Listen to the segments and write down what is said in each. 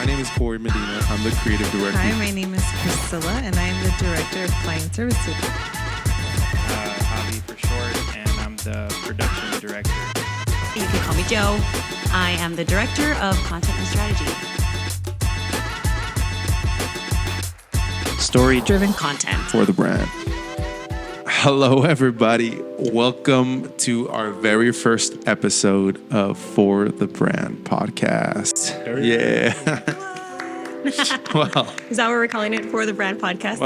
My name is Corey Medina. I'm the creative director. Hi, my name is Priscilla, and I am the director of client services. Javi for short, and I'm the production director. You can call me Joe. I am the director of content and strategy. Story-driven content. Forthebrand. Hello, everybody. Welcome to our very first episode of Forthebrand podcast. Yeah. Well, Is that what we're calling it, For the Brand Podcast?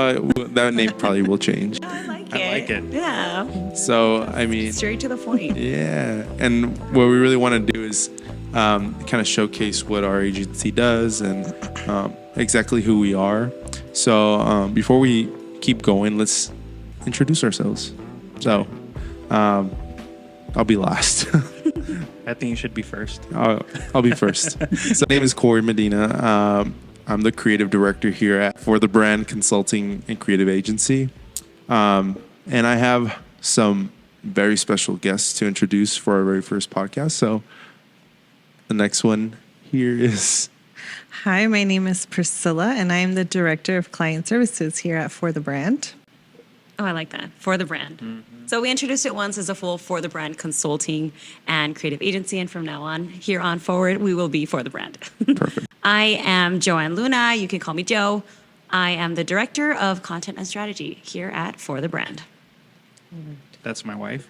that name probably will change. I like I like it. Yeah. So, I mean, Straight to the point. yeah. And what we really want to do is kind of showcase what our agency does and exactly who we are. So, before we keep going, let's introduce ourselves. So, I'll be last. I think you should be first. I'll be first. So, my name is Corey Medina. I'm the creative director here at Forthebrand Consulting and Creative Agency. And I have some very special guests to introduce for our very first podcast. So, the next one here is... Hi, my name is Priscilla, and I am the director of client services here at Forthebrand. Oh, I like that. For the Brand. Mm-hmm. So we introduced it once as a full For the Brand consulting and creative agency. And from now on, here on forward, we will be For the Brand. Perfect. I am Joanne Luna. You can call me Joe. I am the director of content and strategy here at For the Brand. That's my wife.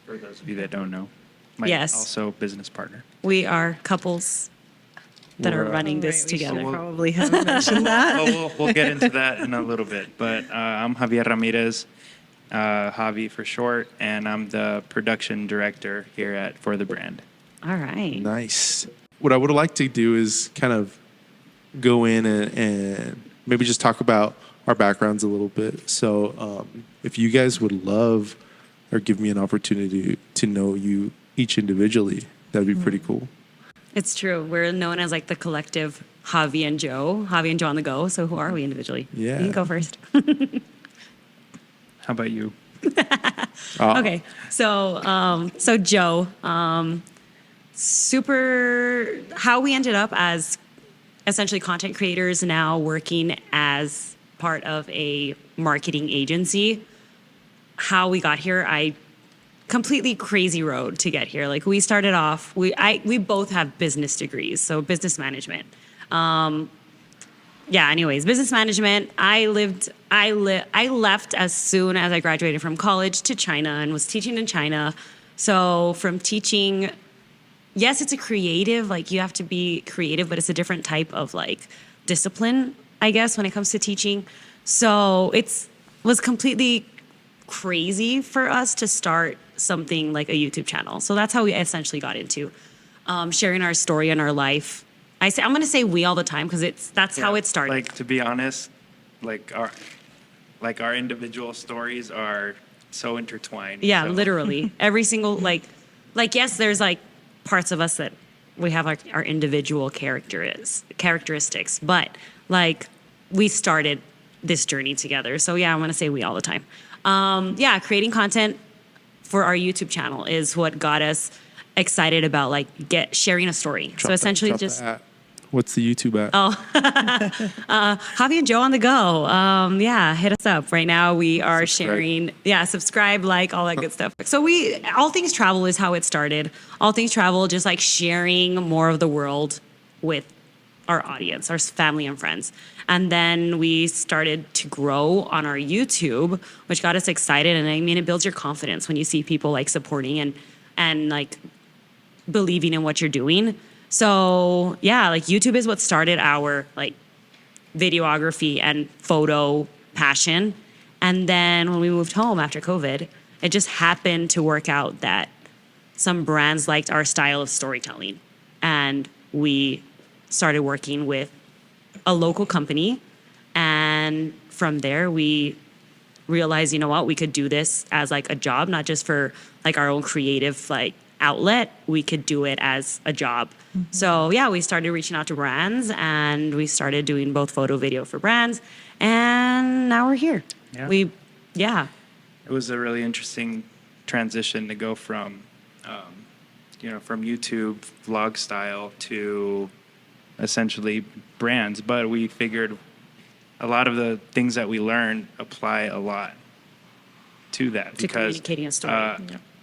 For those of you that don't know. My Yes. Also business partner. We are couples that are running this Right, we should together. probably haven't mentioned that. Well, we'll get into that in a little bit. But I'm Javier Ramirez, Javi for short, and I'm the production director here at For the Brand. All right. Nice. What I would like to do is kind of go in and maybe just talk about our backgrounds a little bit. So if you guys would love or give me an opportunity to know you each individually, that'd be pretty cool. It's true. We're known as like the collective Javi and Joe on the go. So who are we individually? Yeah. You can go first. How about you? Okay. So Joe, how we ended up as essentially content creators now working as part of a marketing agency. How we got here, completely crazy road to get here. Like we started off, we both have business degrees, so business management. Anyways, business management. I left as soon as I graduated from college to China and was teaching in China. So from teaching, yes, it's a creative, like you have to be creative, but it's a different type of like discipline, I guess, when it comes to teaching. So was completely crazy for us to start something like a YouTube channel. So that's how we essentially got into sharing our story and our life. I'm going to say we all the time because that's how it started. Like, to be honest, our individual stories are so intertwined. Yeah, so. literally. Every single, yes, there's like parts of us that we have like our individual characteristics, but like we started this journey together. So yeah, I'm going to say we all the time. Creating content for our YouTube channel is what got us excited about like sharing a story. So essentially just... What's the YouTube at? Javi and Joe on the go. Hit us up. Right now we are sharing, subscribe, like, all that good stuff. So All Things Travel is how it started. All Things Travel, just like sharing more of the world with our audience, our family and friends. And then we started to grow on our YouTube, which got us excited. And I mean, it builds your confidence when you see people like supporting and like believing in what you're doing. So yeah, like YouTube is what started our like videography and photo passion. And then when we moved home after COVID, it just happened to work out that some brands liked our style of storytelling. And we started working with a local company. And from there, we realized, you know what, we could do this as like a job, not just for like our own creative like outlet. We could do it as a job. Mm-hmm. So yeah, we started reaching out to brands and we started doing both photo, video for brands. And now we're here. Yeah. It was a really interesting transition to go from, from YouTube vlog style to essentially brands, but we figured a lot of the things that we learned apply a lot to that. To communicating a story.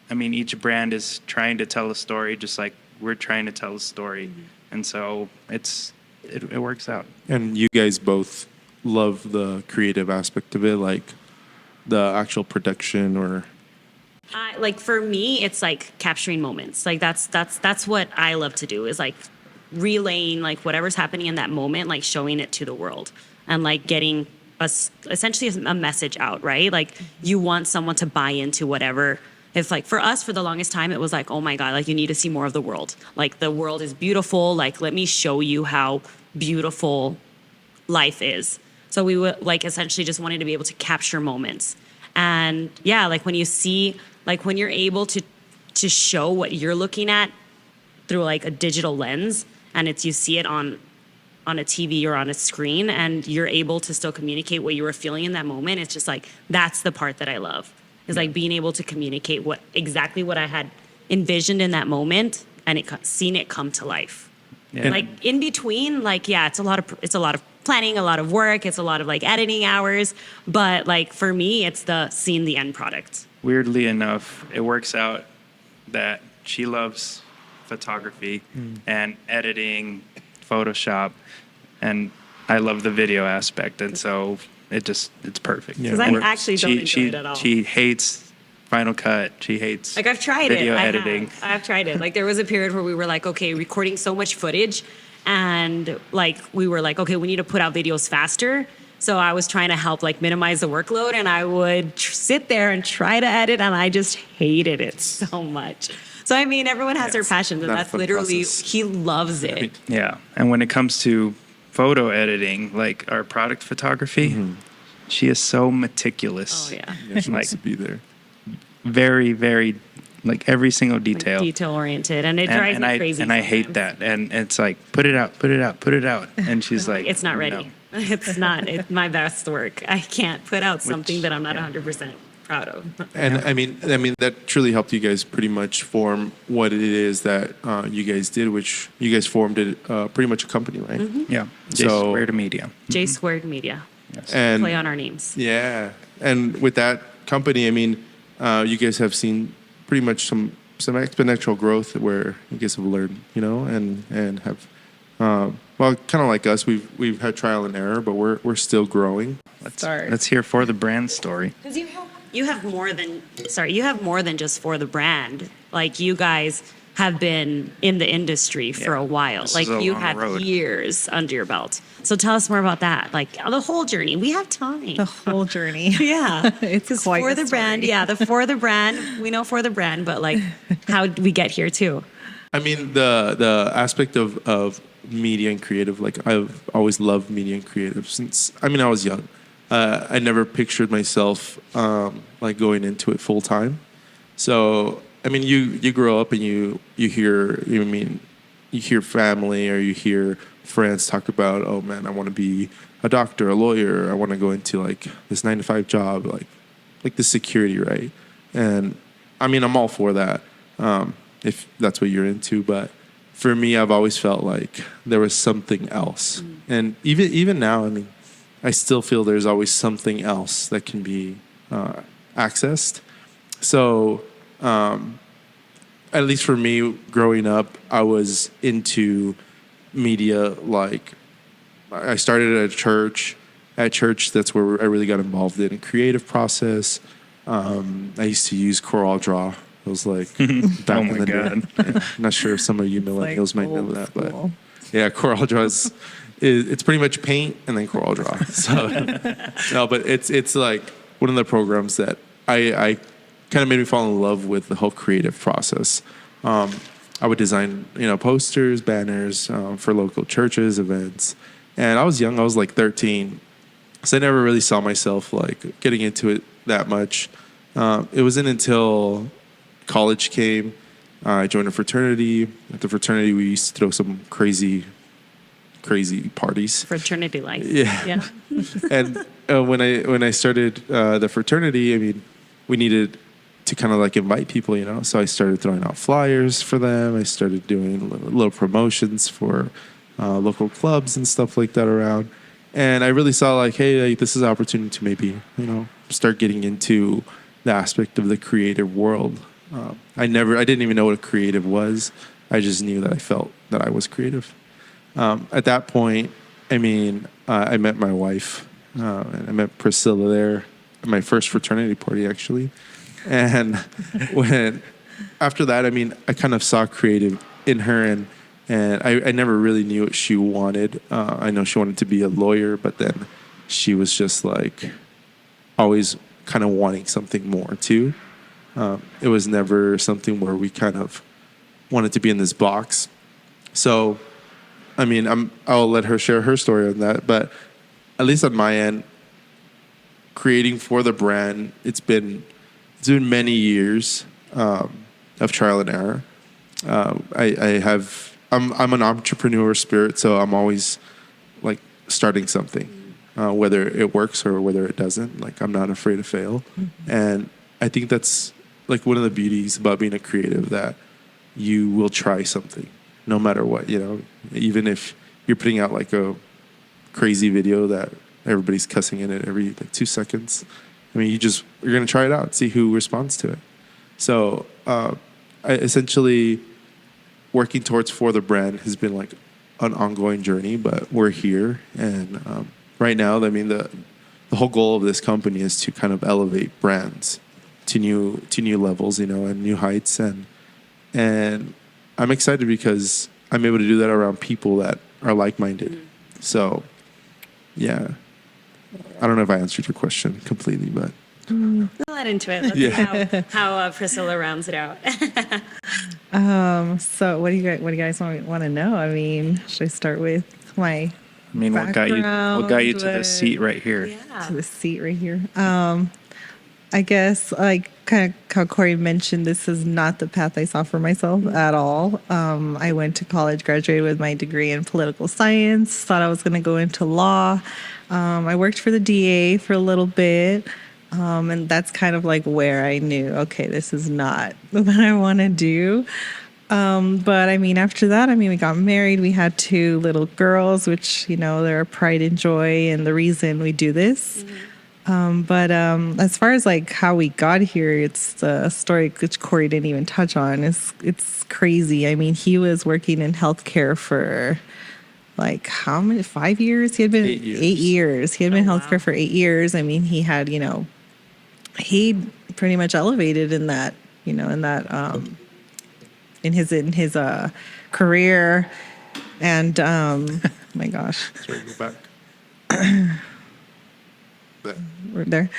I mean, each brand is trying to tell a story just like we're trying to tell a story. And so it works out. And you guys both love the creative aspect of it, like the actual production or... Like for me, it's like capturing moments. Like that's what I love to do, is like relaying like whatever's happening in that moment, like showing it to the world and like getting us essentially a message out, right? Like you want someone to buy into whatever. If like for us, for the longest time, it was like, oh my God, like you need to see more of the world. Like the world is beautiful. Like let me show you how beautiful life is. So we would like essentially just wanted to be able to capture moments. And yeah, like when you see, like when you're able to show what you're looking at through like a digital lens, and it's, you see it on a TV or on a screen, and you're able to still communicate what you were feeling in that moment. It's just like, that's the part that I love, is like being able to communicate exactly what I had envisioned in that moment, and seeing it come to life. Yeah. Like in between, like, yeah, it's a lot of planning, a lot of work, it's a lot of like editing hours, but like for me, it's seeing the end product. Weirdly enough, it works out that she loves photography and editing, Photoshop, and I love the video aspect, and so it's perfect. Because I actually don't enjoy it at all. She hates Final Cut. She hates like I've tried video it. editing. I've tried it. Like there was a period where we were like, okay, recording so much footage, and like we were like, okay, we need to put out videos faster. So I was trying to help like minimize the workload, and I would sit there and try to edit, and I just hated it so much. So I mean, everyone has their passions, and that's literally process. He loves it. Yeah, and when it comes to photo editing, like our product photography, she is so meticulous. Oh yeah, yeah, she wants to be there. Very, very, like every single detail. Like detail oriented, and it drives me crazy. And I hate that. And it's like, put it out. And she's like, it's not ready. No. It's not my best work. I can't put out something that I'm not 100% proud of. And I mean that truly helped you guys pretty much form what it is that you guys did, which you guys formed it pretty much a company, right? Yeah. So Jsquared Media. Jsquared Media. Yes. And play on our names. Yeah, and with that company, I mean, you guys have seen pretty much some exponential growth where you guys have learned, and have. Well, kind of like us, we've had trial and error, but we're still growing. Let's hear For the Brand story. Because you have more than just For the Brand. Like you guys have been in the industry for a while. Like you have years under your belt. So tell us more about that. Like the whole journey. We have time. The whole journey. Yeah, it's quite For the Brand. Yeah, the For the Brand. We know For the Brand, but like, how did we get here too? I mean, the aspect of media and creative, like I've always loved media and creative since, I was young. I never pictured myself like going into it full time. So, I mean, you grow up and you hear family or you hear friends talk about, oh man, I want to be a doctor, a lawyer. I want to go into like this 9-to-5 job, like the security, right? And I mean, I'm all for that. If that's what you're into, but for me, I've always felt like there was something else. And even now, I mean, I still feel there's always something else that can be accessed. So, at least for me, growing up, I was into media. Like, I started at a church. At church, that's where I really got involved in creative process. I used to use CorelDRAW. It was like back in the day. Yeah, not sure if some of you millennials might know that, but yeah, CorelDRAW it's pretty much Paint and then CorelDRAW. So no, but it's like one of the programs that I kind of made me fall in love with the whole creative process. I would design posters, banners for local churches, events, and I was young. I was like 13, so I never really saw myself like getting into it that much. It wasn't until college came, I joined a fraternity. At the fraternity, we used to throw some crazy parties. Fraternity life. Yeah. And when I started the fraternity, I mean, we needed to kind of like invite people, So I started throwing out flyers for them. I started doing little promotions for local clubs and stuff like that around. And I really saw like, hey, like, this is an opportunity to maybe, start getting into the aspect of the creative world. I didn't even know what a creative was. I just knew that I felt that I was creative. At that point, I met my wife, and I met Priscilla there at my first fraternity party, actually. And after that, I kind of saw creative in her, and I never really knew what she wanted. I know she wanted to be a lawyer, but then she was just like always kind of wanting something more too. It was never something where we kind of wanted to be in this box. So, I'll let her share her story on that. But at least on my end, creating for the brand, it's been many years of trial and error. I'm an entrepreneur spirit, so I'm always like starting something, whether it works or whether it doesn't. Like, I'm not afraid to fail. Mm-hmm. And I think that's like one of the beauties about being a creative, that you will try something no matter what, even if you're putting out like a crazy video that everybody's cussing in it every like 2 seconds. You're going to try it out, see who responds to it. So I essentially, working towards For the Brand has been like an ongoing journey, but we're here. And right now, the whole goal of this company is to kind of elevate brands to new levels, and new heights. And I'm excited because I'm able to do that around people that are like-minded. So, yeah. I don't know if I answered your question completely, but we'll let into it. Let's see how Priscilla rounds it out. So what do you guys want to know? Should I start with my what got you to the seat right here? Yeah. To the seat right here. I guess, like kind of how Corey mentioned, this is not the path I saw for myself at all. I went to college, graduated with my degree in political science, thought I was going to go into law. I worked for the DA for a little bit, and that's kind of like where I knew, okay, this is not what I want to do. But after that, we got married. We had 2 little girls, which, they're a pride and joy and the reason we do this. Mm-hmm. But as far as like how we got here, it's the story which Corey didn't even touch on. It's crazy. He was working in healthcare for like how many? 5 years? He had been 8 years. He had been in healthcare for 8 years. He had, he pretty much elevated in that, in his career. And my gosh. Sorry, go back. We're there.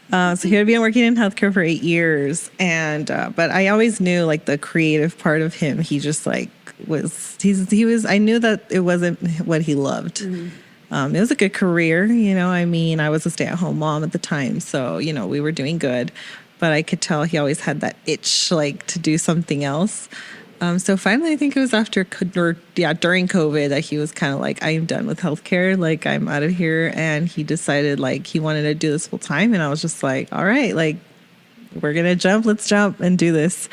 So he had been working in healthcare for 8 years, and but I always knew like the creative part of him. He just like he was. I knew that it wasn't what he loved. Mm-hmm. It was a good career, I was a stay-at-home mom at the time, so we were doing good, but I could tell he always had that itch like to do something else. So finally, I think it was during COVID that he was kind of like, I'm done with healthcare. Like, I'm out of here. And he decided like he wanted to do this full time. And I was just like, all right, like we're going to jump. Let's jump and do this.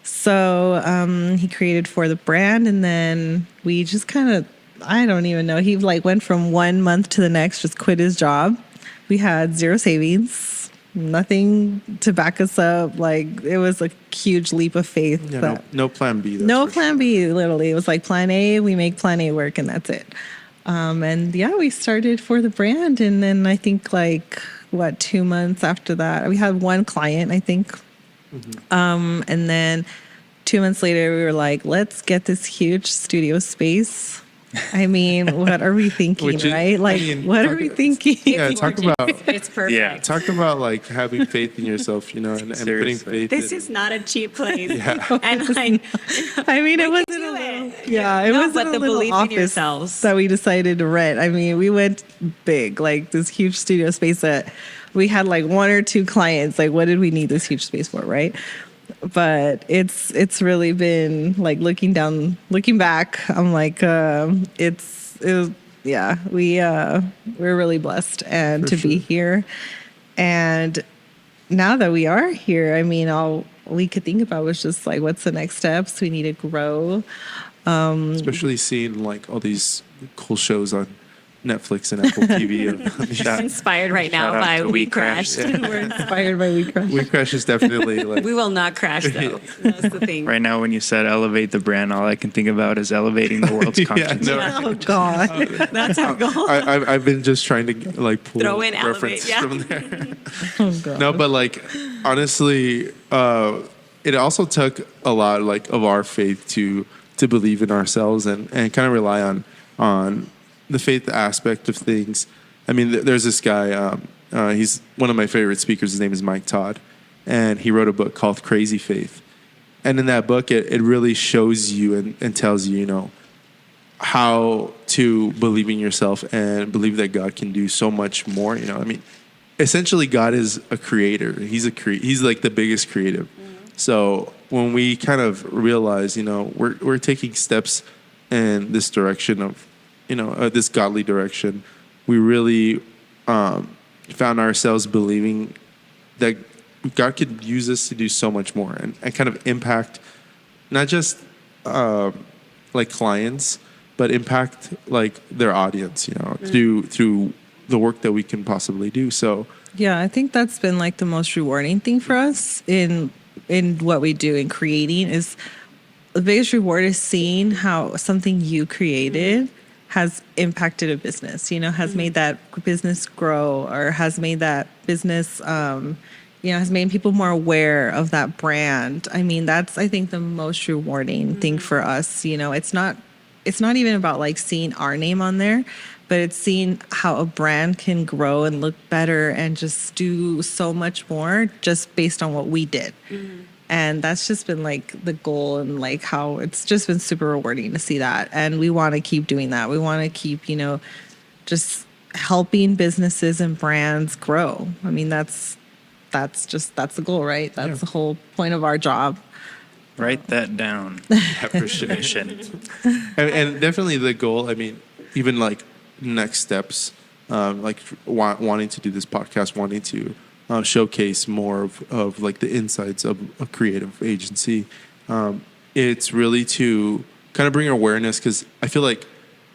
So he created For the Brand. And then we just kind of, I don't even know. He like went from 1 month to the next, just quit his job. We had 0 savings. Nothing to back us up. Like, it was a huge leap of faith. Yeah, no plan B. No plan B, literally. It was like plan A, we make plan A work, and that's it. And yeah, we started For the Brand. And then I think 2 months after that, we had 1 client, I think. Mm-hmm. And then 2 months later, we were like, let's get this huge studio space. What are we thinking, right? What are we thinking? Yeah, talk about it's perfect. Yeah, talk about like having faith in yourself, and putting faith. This is not a cheap place. Yeah. And it wasn't a little. Yeah, it wasn't but a the little belief in office yourselves. that we decided to rent. We went big, like this huge studio space that we had like 1 or 2 clients. Like, what did we need this huge space for, right? But it's really been like looking back, I'm like, we're really blessed and to be here. And now that we are here, all we could think about was just like, what's the next steps? We need to grow. Especially seeing like all these cool shows on Netflix and Apple TV. Inspired right now Shout out by to We We Crashed. Crashed. We're inspired by We Crush. We Crash is definitely like We will not crash though. That's the thing. Right now, when you said elevate the brand, all I can think about is elevating the world's Yeah, conscience. no. Oh God. That's our goal. I've been just trying to like pull Throw in references elevate, yeah. from there. Oh God. No, but like honestly, it also took a lot like of our faith to believe in ourselves and kind of rely on the faith aspect of things. I mean, there's this guy. He's one of my favorite speakers. His name is Mike Todd, and he wrote a book called Crazy Faith. And in that book, it really shows you and tells you, you know, how to believe in yourself and believe that God can do so much more. You know, I mean, essentially, God is a creator. He's like the biggest creative. So when we kind of realize, you know, we're taking steps in this direction of, you know, this godly direction, we really found ourselves believing that God could use us to do so much more and kind of impact not just like clients, but impact like their audience, you know, through the work that we can possibly do. So Yeah, I think that's been like the most rewarding thing for us in what we do in creating is the biggest reward is seeing how something you created has impacted a business, you know, has made that business grow or has made that business, you know, has made people more aware of that brand. I mean, that's, I think, the most rewarding thing for us. You know, it's not even about like seeing our name on there, but it's seeing how a brand can grow and look better and just do so much more just based on what we did. And that's just been like the goal and like how it's just been super rewarding to see that. And we want to keep doing that. We want to keep, you know, just helping businesses and brands grow. I mean, that's the goal, right? That's the whole point of our job. Write that down. Mission. and definitely the goal. I mean, even like next steps, like wanting to do this podcast, wanting to showcase more of like the insights of a creative agency. It's really to kind of bring awareness because I feel like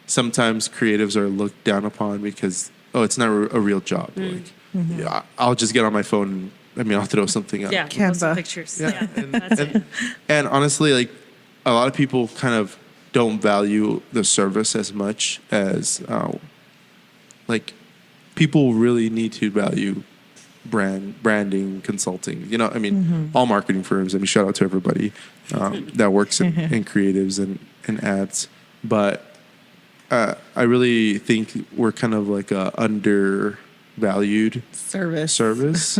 sometimes creatives are looked down upon because it's not a real job. Like, yeah, I'll just get on my phone. And, I mean, I'll throw something up. Yeah, post some Canva. pictures. Yeah. Yeah, that's it. And honestly, like a lot of people kind of don't value the service as much as like people really need to value branding, consulting. You know, I mean, all marketing firms. I mean, shout out to everybody that works in creatives and ads. But I really think we're kind of like a undervalued service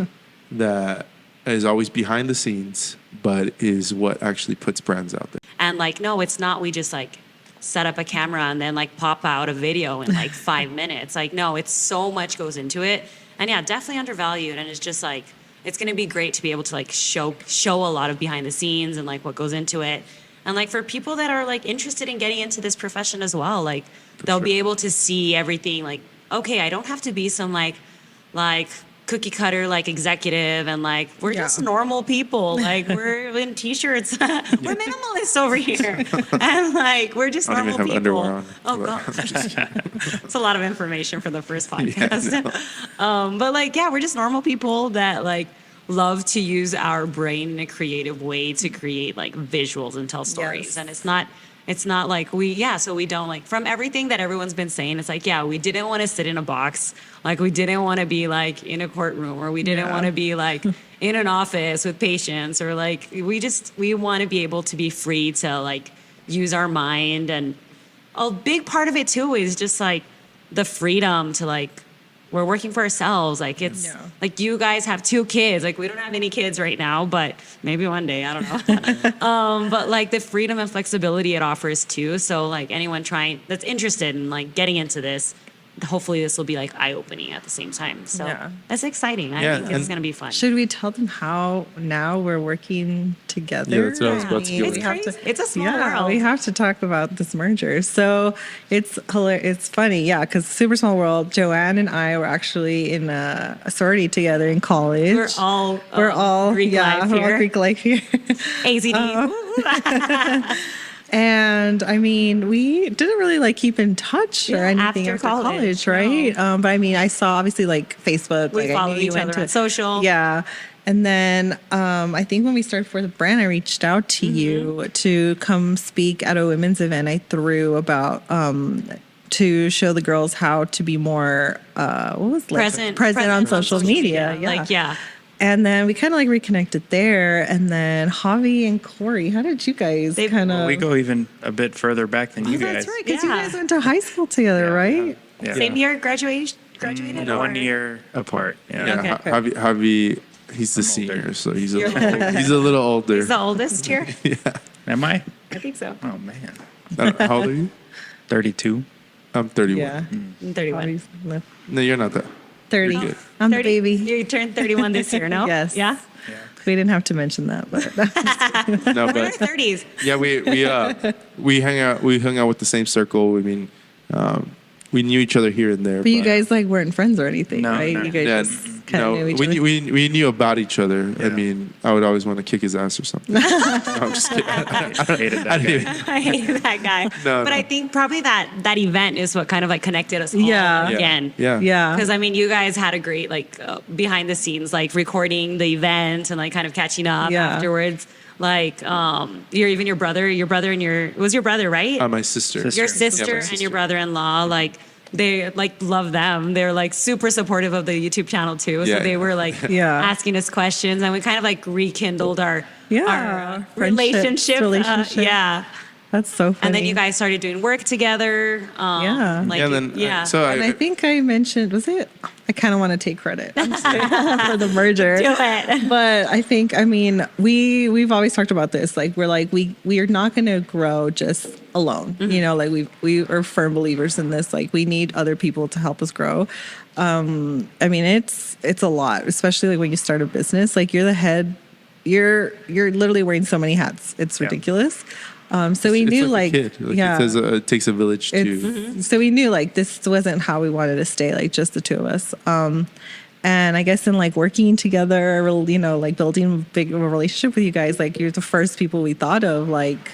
that is always behind the scenes, but is what actually puts brands out there. And like, no, it's not. We just like set up a camera and then like pop out a video in like 5 minutes. Like, no, it's so much goes into it. And yeah, definitely undervalued. And it's just like, it's going to be great to be able to like show a lot of behind the scenes and like what goes into it. And like for people that are like interested in getting into this profession as well, like they'll be able to see everything like, okay, I don't have to be some like cookie cutter like executive and like we're just normal people, like we're in t-shirts. We're minimalists over here and like we're just I don't normal even have people. underwear on. Oh god. It's a lot of information for the first podcast. But like we're just normal people that like love to use our brain in a creative way to create like visuals and tell stories. And it's not like so we don't like from everything that everyone's been saying, it's like, we didn't want to sit in a box. Like we didn't want to be like in a courtroom or we didn't want to be like in an office with patients or like, we want to be able to be free to like use our mind. And a big part of it too is just like the freedom to like, we're working for ourselves. Like it's like you guys have 2 kids. Like we don't have any kids right now, but maybe one day, I don't know. But like the freedom and flexibility it offers too. So like anyone that's interested in like getting into this, hopefully this will be like eye-opening at the same time. So that's exciting. I think it's going to be fun. Should we tell them how now we're working together? Yeah, that's what I was about to go It's crazy. It's a small world. We have to talk about this merger. So it's funny, because super small world. Joanne and I were actually in a sorority together in college. We're all Greek life we're here. all Greek life here. AZD. And I mean, we didn't really like keep in touch or Yeah, anything after after college, college, right? But I mean, I saw obviously like Facebook. We like, I followed knew you each went other on social. Yeah. And then I think when we started For the Brand, I reached out to you to come speak at a women's event I threw about to show the girls how to be more what was it? present on social media. Yeah. Like, yeah. And then we kind of like reconnected there. And then Javi and Corey, how did you guys kind of? We go even a bit further back than you guys. That's right, because you Yeah. guys went to high school together, right? Yeah. Same year graduated? No, or- 1 year apart. Yeah. Yeah, Okay. Javi, he's the I'm older. senior, so he's a little older. He's the oldest here? Am I? I think so. Oh man. How old are you? 32. I'm 31. Yeah. I'm 31. Javi's no, No, you're not that. 30. Pretty good. I'm the 30. baby. You turned 31 this year, no? Yes. Yeah? We didn't have to mention that, but No, We're in but our 30s. yeah, we hang out. We hung out with the same circle. I mean, we knew each other here and there. you guys like weren't friends or anything, No, right? no. You guys Yeah, just kind of knew each other. we knew about each other. I Yeah. mean, I would always want to kick his ass or something. No, I'm just kidding. Hated that I guy. didn't even- I hated that guy. No, but no. I think probably that event is what kind of like connected us all Yeah. again. Yeah. Yeah. Because I mean, you guys had a great like behind the scenes, like recording the event and like kind of catching up Yeah. afterwards. Like, your brother and it was your brother, right? My sister. Sister. Your Yeah, sister my and sister. your brother-in-law, like they like love them. They're like super supportive of the YouTube channel too. Yeah, So they yeah. were like Yeah. asking us questions, and we kind of like rekindled our Friendship, relationship. Yeah. That's so funny. And then you guys started doing work together. Yeah. Like, Yeah, and then yeah. so And I think I mentioned, was it? I kind of want to take credit I'm just kidding, for the merger. Do it. But I think, I mean, we've always talked about this. Like, we're like, we are not going to grow just alone. You know, like we are firm believers in this. Like, we need other people to help us grow. I mean, it's a lot, especially like when you start a business. Like, you're the head. You're literally wearing so many hats. It's Yeah. ridiculous. So we it's knew a like kid. yeah. It takes a village to. So we knew like this wasn't how we wanted to stay, like just the two of us. And I guess in like working together, you know, like building a big relationship with you guys, like you're the first people we thought of. Like,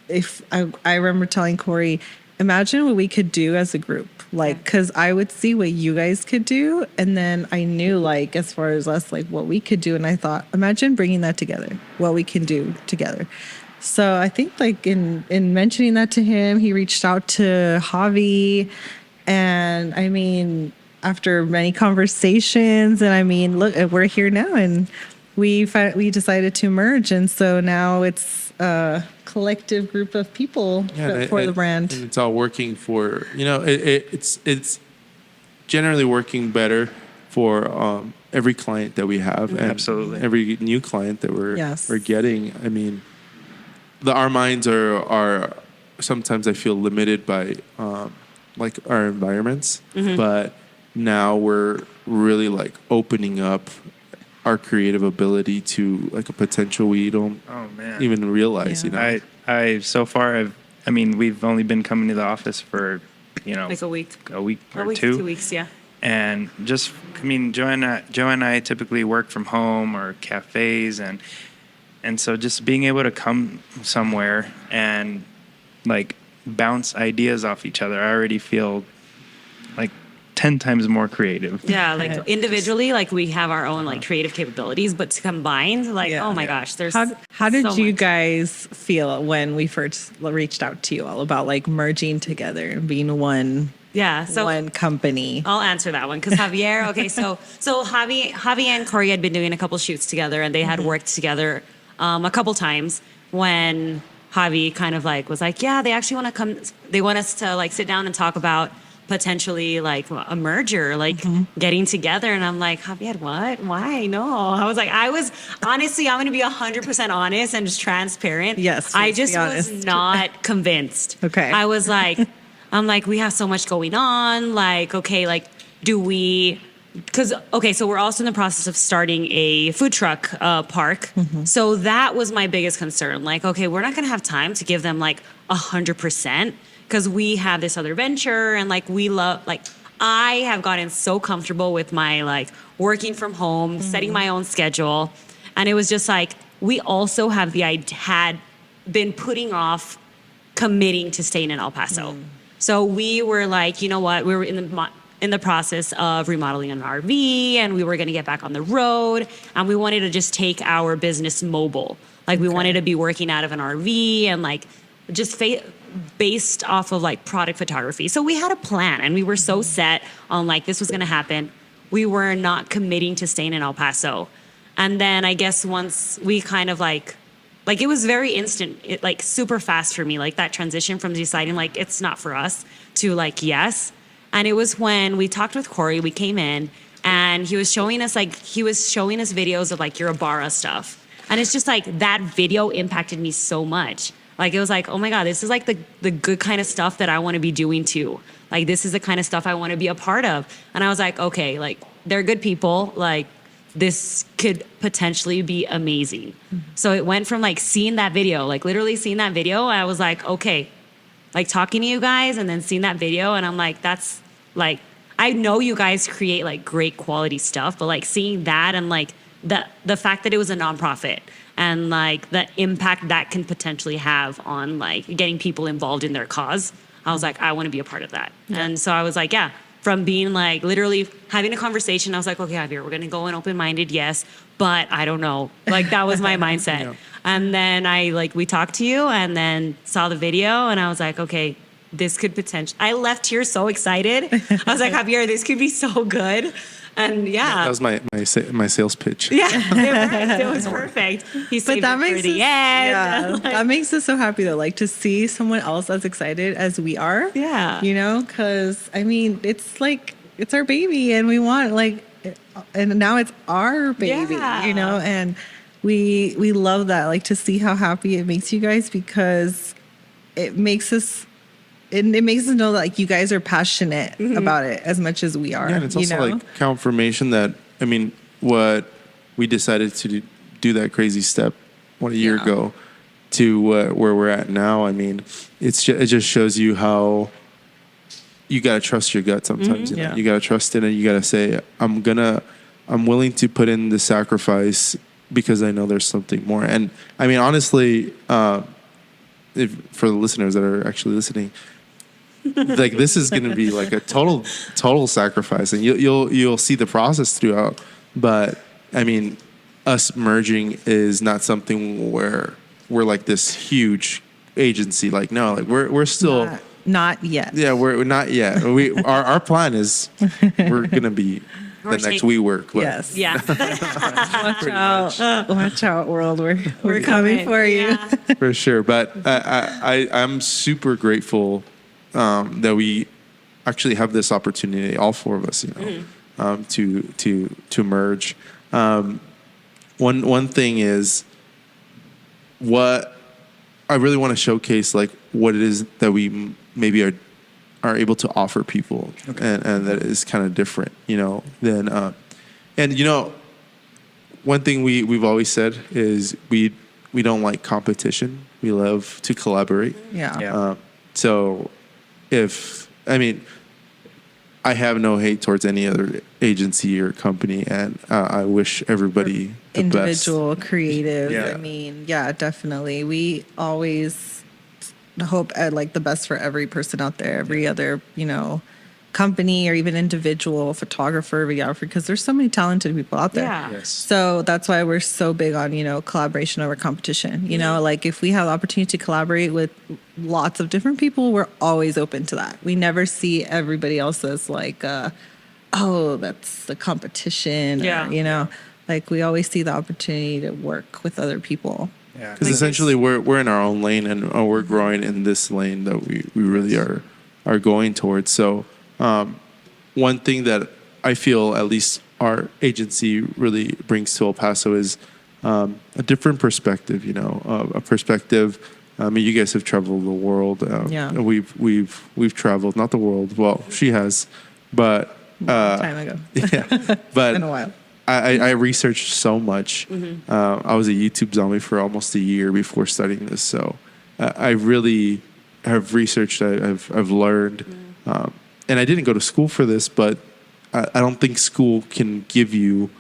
if I remember telling Corey, imagine what we could do as a group. Like, because I would see what you guys could do, and then I knew like as far as us, like what we could do, and I thought, imagine bringing that together, what we can do together. So I think like in mentioning that to him, he reached out to Javi, and I mean, after many conversations, and I mean, look, we're here now, and we decided to merge, and so now it's a collective group of people for the brand. And it's all working for, you know, it's generally working better for every client that we have, and Absolutely. every new client that we're getting. I mean, our minds are sometimes I feel limited by like our environments, but now we're really like opening up our creative ability to like a potential we don't Oh man. even realize. Yeah. You know, I so far I mean we've only been coming to the office for like a week. a week or A week, 2. 2 weeks, yeah. And just, I mean, Joe and I typically work from home or cafes, and so just being able to come somewhere and like bounce ideas off each other, I already feel like 10 times more creative. Yeah, like individually, like we have our own like creative capabilities, but combined, like Yeah. oh my gosh, there's How did so you much. guys feel when we first reached out to you all about like merging together and being one company? I'll answer that one because Javier. Okay, so Javi and Corey had been doing a couple shoots together, and they had worked together a couple times. When Javi kind of like was like, yeah, they actually want to come. They want us to like sit down and talk about potentially like a merger, like getting together. And I'm like, Javier, what? Why? No. I was honestly, I'm going to be 100% honest and just transparent. Yes, I please just be was honest. not convinced. Okay. I was like, I'm like, we have so much going on. Like, okay, like, do we? Because so we're also in the process of starting a food truck park. So that was my biggest concern. Like, okay, we're not gonna have time to give them like 100% because we have this other venture and like we love like I have gotten so comfortable with my like working from home, setting my own schedule, and it was just like we also have had been putting off committing to staying in El Paso. So we were like, you know what? We were in the process of remodeling an RV, and we were going to get back on the road, and we wanted to just take our business mobile. Like we wanted to be working out of an RV and like just based off of like product photography. So we had a plan, and we were so set on like this was going to happen. We were not committing to staying in El Paso. And then I guess once we kind of like it was very instant, it like super fast for me, like that transition from deciding like it's not for us to like yes. And it was when we talked with Corey, we came in and he was showing us videos of like your Ibarra stuff. And it's just like that video impacted me so much. Like it was like, oh my God, this is like the good kind of stuff that I want to be doing too. Like this is the kind of stuff I want to be a part of. And I was like, okay, like they're good people. Like this could potentially be amazing. So it went from like seeing that video, like literally seeing that video. I was like, okay, like talking to you guys and then seeing that video. And I'm like, that's like, I know you guys create like great quality stuff, but like seeing that and like the fact that it was a nonprofit and like the impact that can potentially have on like getting people involved in their cause. I was like, I want to be a part of that. And so I was like, yeah, from being like literally having a conversation, I was like, okay, Javier, we're going to go in open-minded, yes, but I don't know. Like that was my mindset. And then we talked to you and then saw the video and I was like, okay, this could potentially, I left here so excited. I was like, Javier, this could be so good. And yeah. That was my sales pitch. Yeah, it was perfect. He saved it for the end. Yeah, that makes us so happy though, like to see someone else as excited as we are. Yeah. You know, because I mean, it's like, it's our baby and we want like, and now it's our baby, you know, and we love that, like to see how happy it makes you guys because it makes us, it makes us know that like you guys are passionate about it as much as we are. Yeah, and it's also like confirmation that, I mean, what we decided to do that crazy step a year ago to where we're at now. I mean, it just shows you how you got to trust your gut sometimes. You know? You got to trust it and you got to say, I'm willing to put in the sacrifice because I know there's something more. And I mean, honestly, for the listeners that are actually listening, like this is going to be like a total sacrifice, and you'll see the process throughout. But I mean, us merging is not something where we're like this huge agency. Like no, like we're still not yet. Yeah, we're not yet. Our plan is we're going to be the next WeWork. Yes. Yeah. Watch out, world. We're coming for you. For sure. But I'm super grateful that we actually have this opportunity, all four of us, you know, to merge. One thing is what I really want to showcase, like what it is that we maybe are able to offer people, and that is kind of different, you know, than and you know, one thing we've always said is we don't like competition. We love to collaborate. So I have no hate towards any other agency or company, and I wish everybody the individual best. Creative. I mean, definitely. We always hope like the best for every person out there, every other, you know, company or even individual photographer, videographer, because there's so many talented people out there. So that's why we're so big on, you know, collaboration over competition. You know, like if we have the opportunity to collaborate with lots of different people, we're always open to that. We never see everybody else as like, oh, that's the competition. Or, you know, like we always see the opportunity to work with other people. Yeah, because essentially we're in our own lane and we're growing in this lane that we really are going towards. So one thing that I feel at least our agency really brings to El Paso is a different perspective. You know, a perspective. I mean, you guys have traveled the world. We've traveled, not the world. Well, she has, but time ago. But in a while. I researched so much. I was a YouTube zombie for almost a year before studying this. So I really have researched. I've learned. And I didn't go to school for this, but I don't think school can give you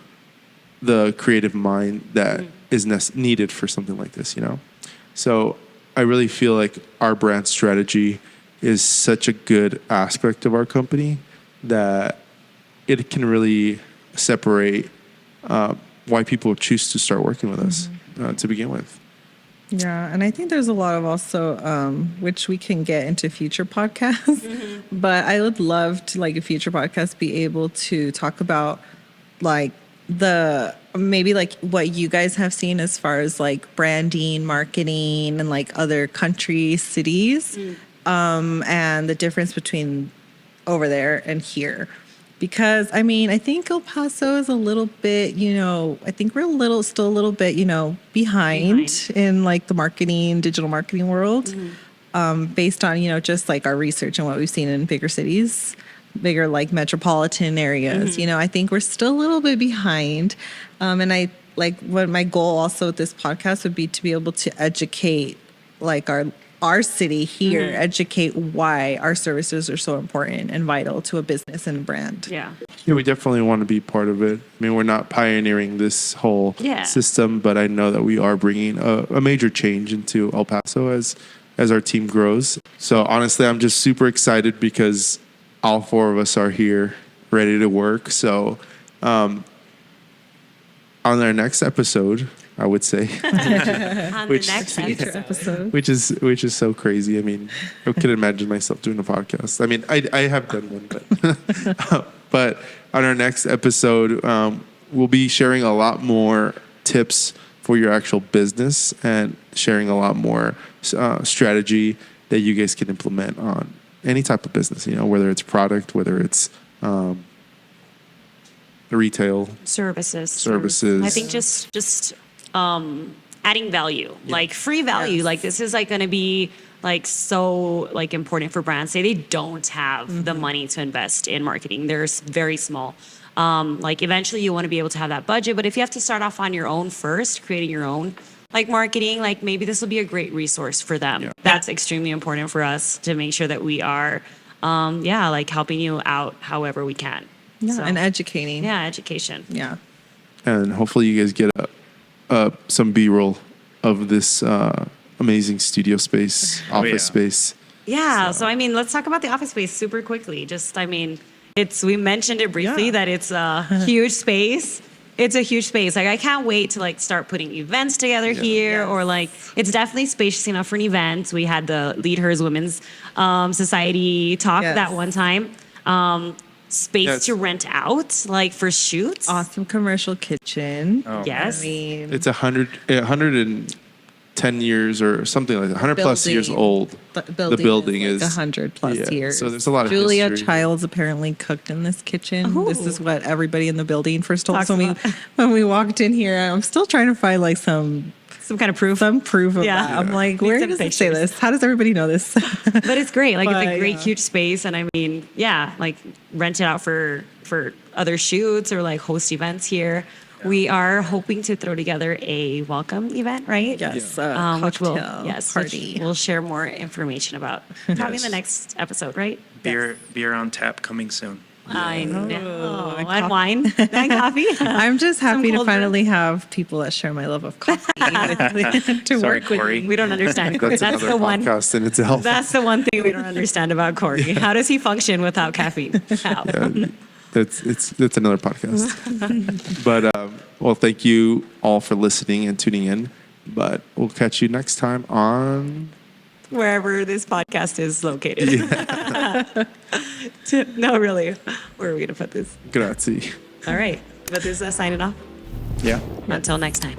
the creative mind that is needed for something like this, you know? So I really feel like our brand strategy is such a good aspect of our company that it can really separate why people choose to start working with us to begin with. Yeah, and I think there's a lot of also, which we can get into future podcasts, but I would love to, like, a future podcast, be able to talk about, like, maybe like what you guys have seen as far as like branding, marketing, and like other countries, cities, and the difference between over there and here. Because I mean, I think El Paso is a little bit, I think we're still a little bit, behind in like the digital marketing world, based on, just like our research and what we've seen in bigger cities, bigger like metropolitan areas. I think we're still a little bit behind. And I like what my goal also with this podcast would be to be able to educate like our city here, educate why our services are so important and vital to a business and a brand. Yeah. Yeah, we definitely want to be part of it. I mean, we're not pioneering this whole system, but I know that we are bringing a major change into El Paso as our team grows. So honestly, I'm just super excited because all four of us are here ready to work. So on our next episode, I would say, On the next episode. which is so crazy. I mean, I could imagine myself doing a podcast. I mean, I have done one, but on our next episode, we'll be sharing a lot more tips for your actual business and sharing a lot more strategy that you guys can implement on any type of business. Whether it's product, whether it's retail, services. I think just adding value, like free value. Yes. Like this is like going to be like so like important for brands. Say they don't have the money to invest in marketing. They're very small. Like eventually you want to be able to have that budget, but if you have to start off on your own first, creating your own like marketing, like maybe this will be a great resource for them. Yeah. That's extremely important for us to make sure that we are, like helping you out however we can. Yeah, and educating. Yeah, education. Yeah. And hopefully you guys get some B-roll of this amazing studio space, office space. Yeah. So, I mean, let's talk about the office space super quickly. We mentioned it briefly that it's a huge space. It's a huge space. Like, I can't wait to like start putting events together here, or like, it's definitely spacious enough for an event. We had the Lead Hers Women's Society talk that one time. Space to rent out, like for shoots. Awesome commercial kitchen. Oh. Yes. I mean, It's 110 years or something like that. 100 plus years old. The building is 100 plus years. So there's a lot of Julia history. Childs apparently cooked in this kitchen. Ooh. This is what everybody in the building first told us Talks when we walked in here. I'm still trying to find like some kind of proof. of Yeah. that. I'm like, Need where some does it say pictures. this? How does everybody know this? But it's great. Like, it's a But, great, huge space. And I mean, like rent it out for other shoots or like host events here. We are hoping to throw together a welcome event, right? Yes. Which we'll Party. we'll share more information about probably in the next episode, right? Beer on tap coming soon. I know. and And wine and coffee. I'm just happy to cold finally have people that share my love of coffee to Sorry, work with Corey. me. We don't understand Corey. That's That's another the one. podcast in itself. That's the one thing we don't understand about Corey. How does he function without caffeine? How? That's another podcast. But well, thank you all for listening and tuning in. But we'll catch you next time on Wherever this podcast is located. No, really. Where are we going to put this? Grazie. All right. But this is signing off. Yeah. Until next time.